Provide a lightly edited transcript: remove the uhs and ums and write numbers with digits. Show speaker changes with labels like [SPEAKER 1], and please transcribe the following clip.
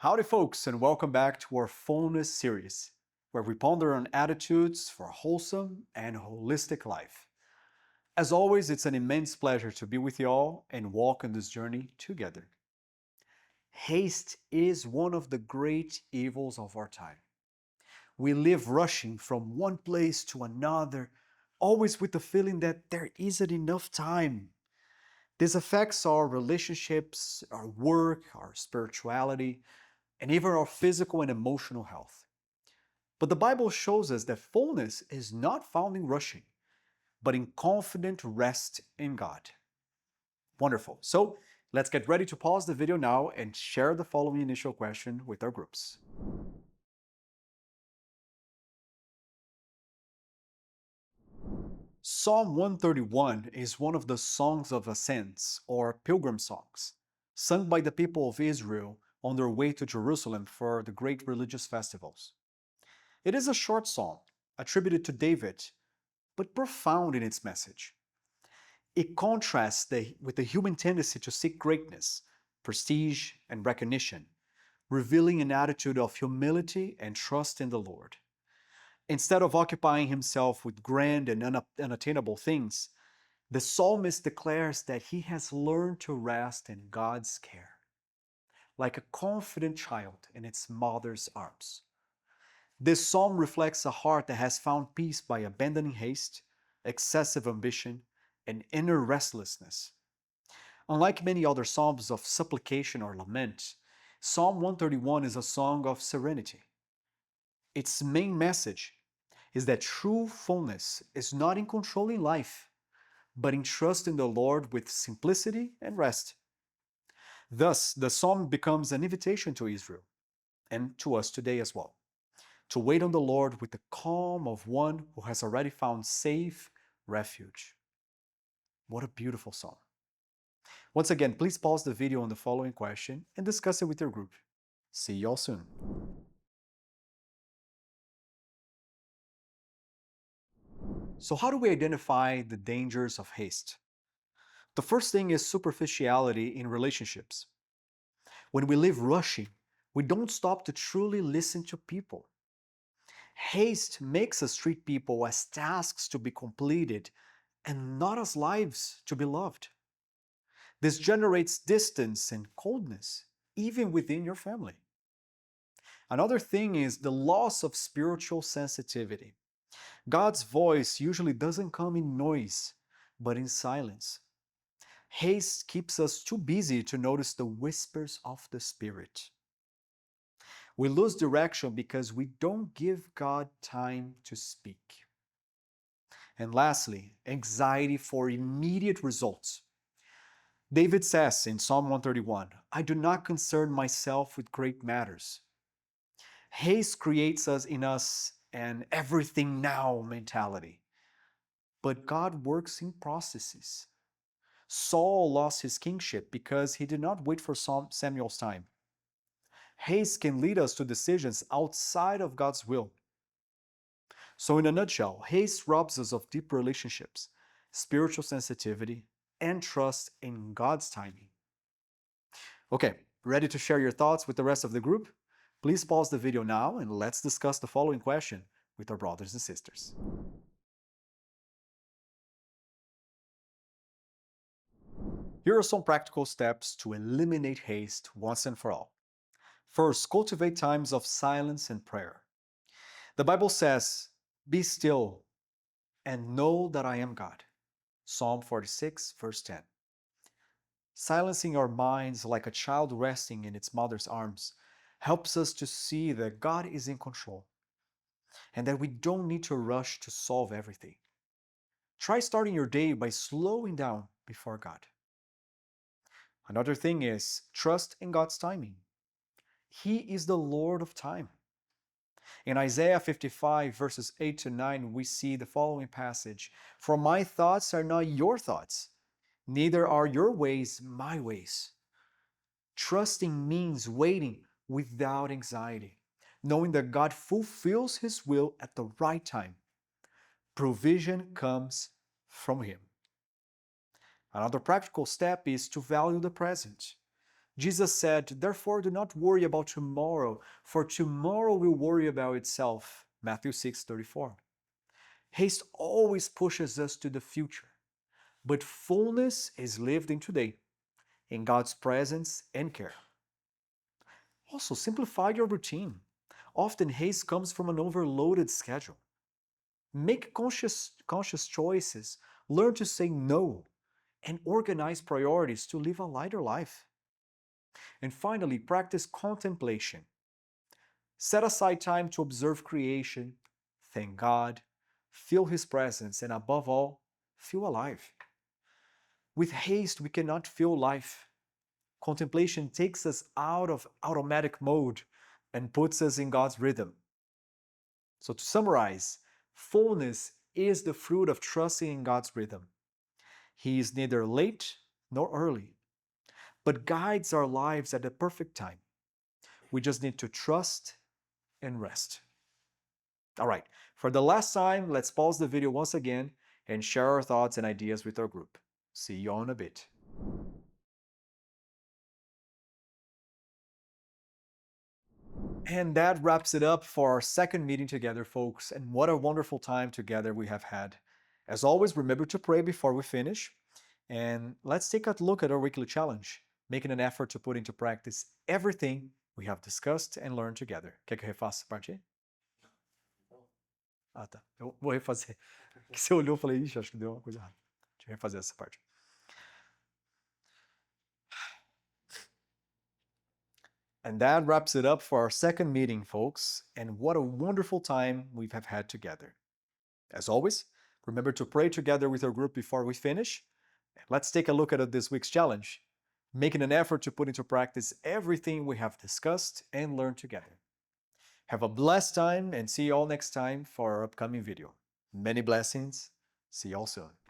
[SPEAKER 1] Howdy, folks, and welcome back to our Fullness series, where we ponder on attitudes for a wholesome and holistic life. As always, it's an immense pleasure to be with you all and walk on this journey together. Haste is one of the great evils of our time. We live rushing from one place to another, always with the feeling that there isn't enough time. This affects our relationships, our work, our spirituality, and even our physical and emotional health. But the Bible shows us that fullness is not found in rushing, but in confident rest in God. Wonderful. So let's get ready to pause the video now and share the following initial question with our groups. Psalm 131 is one of the songs of ascents or pilgrim songs, sung by the people of Israel on their way to Jerusalem for the great religious festivals. It is a short psalm attributed to David, but profound in its message. It contrasts with the human tendency to seek greatness, prestige, and recognition, revealing an attitude of humility and trust in the Lord. Instead of occupying himself with grand and unattainable things, the psalmist declares that he has learned to rest in God's care, like a confident child in its mother's arms. This psalm reflects a heart that has found peace by abandoning haste, excessive ambition, and inner restlessness. Unlike many other psalms of supplication or lament, Psalm 131 is a song of serenity. Its main message is that true fullness is not in controlling life, but in trust in the Lord with simplicity and rest. Thus, the psalm becomes an invitation to Israel, and to us today as well, to wait on the Lord with the calm of one who has already found safe refuge. What a beautiful psalm. Once again, please pause the video on the following question and discuss it with your group. See y'all soon. So how do we identify the dangers of haste? The first thing is superficiality in relationships. When we live rushing, we don't stop to truly listen to people. Haste makes us treat people as tasks to be completed and not as lives to be loved. This generates distance and coldness, even within your family. Another thing is the loss of spiritual sensitivity. God's voice usually doesn't come in noise, but in silence. Haste keeps us too busy to notice the whispers of the Spirit. We lose direction because we don't give God time to speak. And lastly, anxiety for immediate results. David says in Psalm 131, I do not concern myself with great matters. Haste creates in us an everything now mentality. But God works in processes. Saul lost his kingship because he did not wait for Samuel's time. Haste can lead us to decisions outside of God's will. So, in a nutshell, haste robs us of deep relationships, spiritual sensitivity, and trust in God's timing. Okay, ready to share your thoughts with the rest of the group? Please pause the video now and let's discuss the following question with our brothers and sisters. Here are some practical steps to eliminate haste once and for all. First, cultivate times of silence and prayer. The Bible says, be still and know that I am God. Psalm 46, verse 10. Silencing our minds like a child resting in its mother's arms helps us to see that God is in control and that we don't need to rush to solve everything. Try starting your day by slowing down before God. Another thing is trust in God's timing. He is the Lord of time. In Isaiah 55, verses 8 to 9, we see the following passage. For my thoughts are not your thoughts, neither are your ways my ways. Trusting means waiting without anxiety, knowing that God fulfills His will at the right time. Provision comes from Him. Another practical step is to value the present. Jesus said, "Therefore do not worry about tomorrow, for tomorrow will worry about itself." Matthew 6:34. Haste always pushes us to the future, but fullness is lived in today, in God's presence and care. Also, simplify your routine. Often haste comes from an overloaded schedule. Make conscious choices, learn to say no, and organize priorities to live a lighter life. And finally, practice contemplation. Set aside time to observe creation, thank God, feel His presence, and above all, feel alive. With haste, we cannot feel life. Contemplation takes us out of automatic mode and puts us in God's rhythm. So, to summarize, fullness is the fruit of trusting in God's rhythm. He is neither late nor early, but guides our lives at the perfect time. We just need to trust and rest. All right, for the last time, let's pause the video once again and share our thoughts and ideas with our group. See you on a bit. And that wraps it up for our second meeting together, folks. And what a wonderful time together we have had. As always, remember to pray before we finish. And let's take a look at our weekly challenge, making an effort to put into practice everything we have discussed and learned together. Quer que eu refaça essa parte aí? Ah, tá. Eu vou refazer. Que você olhou e falei, ixi, acho que deu uma coisa errada. Deixa eu refazer essa parte. And that wraps it up for our second meeting, folks. And what a wonderful time we have had together. As always, remember to pray together with our group before we finish. Let's take a look at this week's challenge, making an effort to put into practice everything we have discussed and learned together. Have a blessed time and see you all next time for our upcoming video. Many blessings. See you all soon.